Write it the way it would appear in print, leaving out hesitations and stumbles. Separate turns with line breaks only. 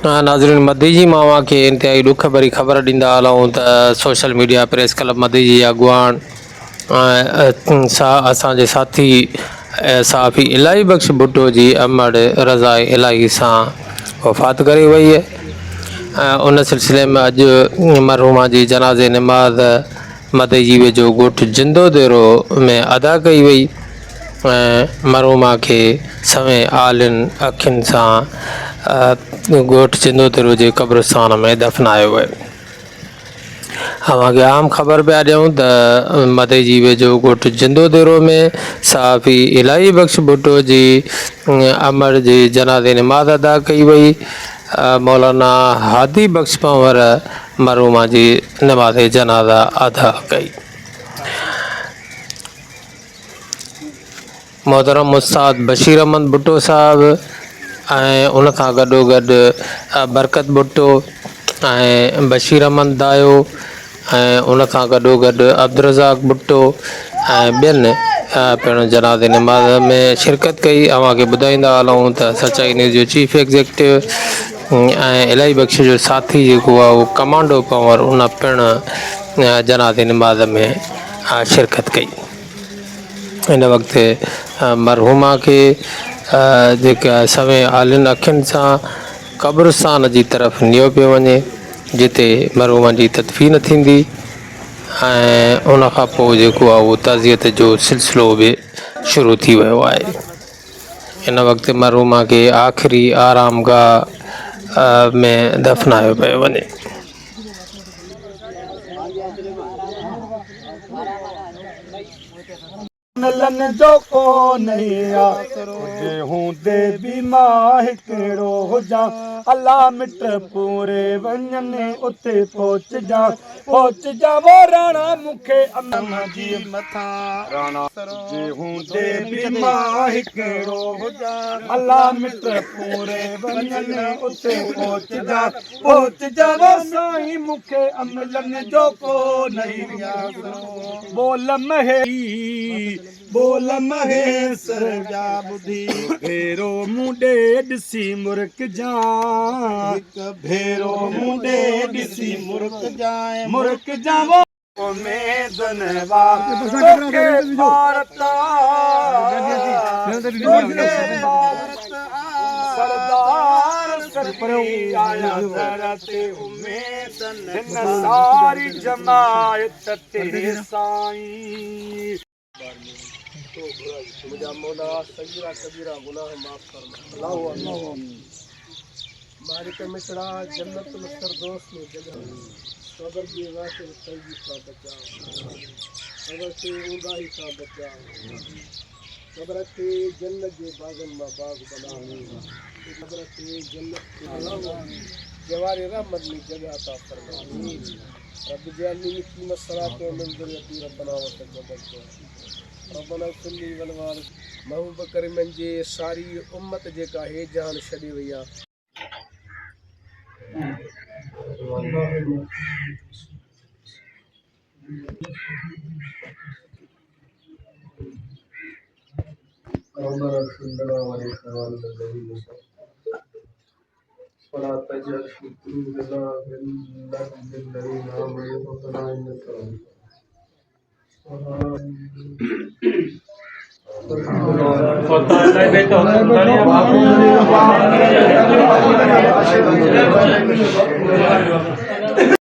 नाज़रीन, मदीजी मावा के इंतहाई दुख भरी ख़बर ॾींदा हलूं त सोशल मीडिया प्रेस क्लब मदीजी अॻुवान असांजे साथी सहाफ़ी इलाही बख़्श भुट्टो जी अमड़ रज़ा इलाही सां वफ़ात करे वई है। उन सिलसिले में अॼु मरहूमा जी जनाज़े नमाज़ मदीजी वेझो ॻोठ जिंदो देरो में अदा कई वई। मरहूमा के सवें आलिन अखियुनि सां ॻोठ जिंदो देरो जे कब्रिस्तान में दफ़नायो वियो। अवांखे आम ख़बर पिया ॾियूं त मदीजी वेझो ॻोठ जिंदो देरो में सहाफ़ी इलाही बख़्श भुट्टो जी अमड़ जी जनाज़े नमाज़ अदा कई वई। मौलाना हादी बख़्श पंवर मरहूमा जी नमाज़ जनाज़ा अदा कई। मोहतरम उस्ताद बशीर अहमद भुट्टो साहब ऐं उन सां गॾोगॾु बरकत भुट्टो ऐं बशीर अहमद दायो ऐं उन सां गॾोगॾु अब्दुर्रज़ाक भुट्टो ऐं ॿियनि पिणु जनाज़े नमाज़ में शिरकत कई। अव्हांखे ॿुधाईंदा हलूं त सचाई न्यूज़ जो चीफ एग्ज़िक्यूटिव ऐं इलाही बख़्श जो साथी जेको आहे उहो कमांडो पंवर उन पिणु जनाज़े नमाज़ में शिरकत कई। इन वक़्तु मरहूमा के जेका सवें आलिन अखियुनि सां कब्रिस्तान जी तरफ़ नियो पियो वञे जिते मरहूमा जी तदफ़ीन थींदी ऐं उन खां पोइ जेको आहे उहो तज़ियत जो सिलसिलो बि शुरू थी वियो आहे। इन वक़्तु मरहूमा खे आख़िरी आरामगाह में दफ़नायो पियो वञे।
लन जो को नहीं आसरो हूंदे भी मां हिकिड़ो हुजा अल्लाह मिट पूरे वञनि उते पहुच जा वो राणा मूंखे अमन जी मथां राणा जे हूंदे भी मां हिकिड़ो हुजा अल्लाह मिट पूरे वञनि उते पहुच जा वो साईं मूंखे अमलन जो को नहीं आसरो बोल महेश जा बुधी भेरो मुंडे ॾिसी मुर्क जा भेरो मुंडे ॾिसी मुर्क जा वो में धनवा तोखे भारता सरदार सरपरी आया धरते उमेद हिन सारी जमायत ते साईं मुझा मौला सगीरा कबीरा गुनाह माफ फरमा अल्लाह मालिक मिसरा जन्नतुल फिरदौस में जगह सबर की वास्ते तंगी का बचा सबर से उंगाई का बचा सबर के जन्नत के बागन में बाग बना सबर के जन्नत के अलावा जवारे रहमत में जगह अता फरमा रब जल्ली की मसरात में दुनिया रब्बना व तक़ब्बल रब्बना कुल्ली वलवाल महबूब करीमन जे सारी उम्मत जेका हे जान छॾे वई आहे।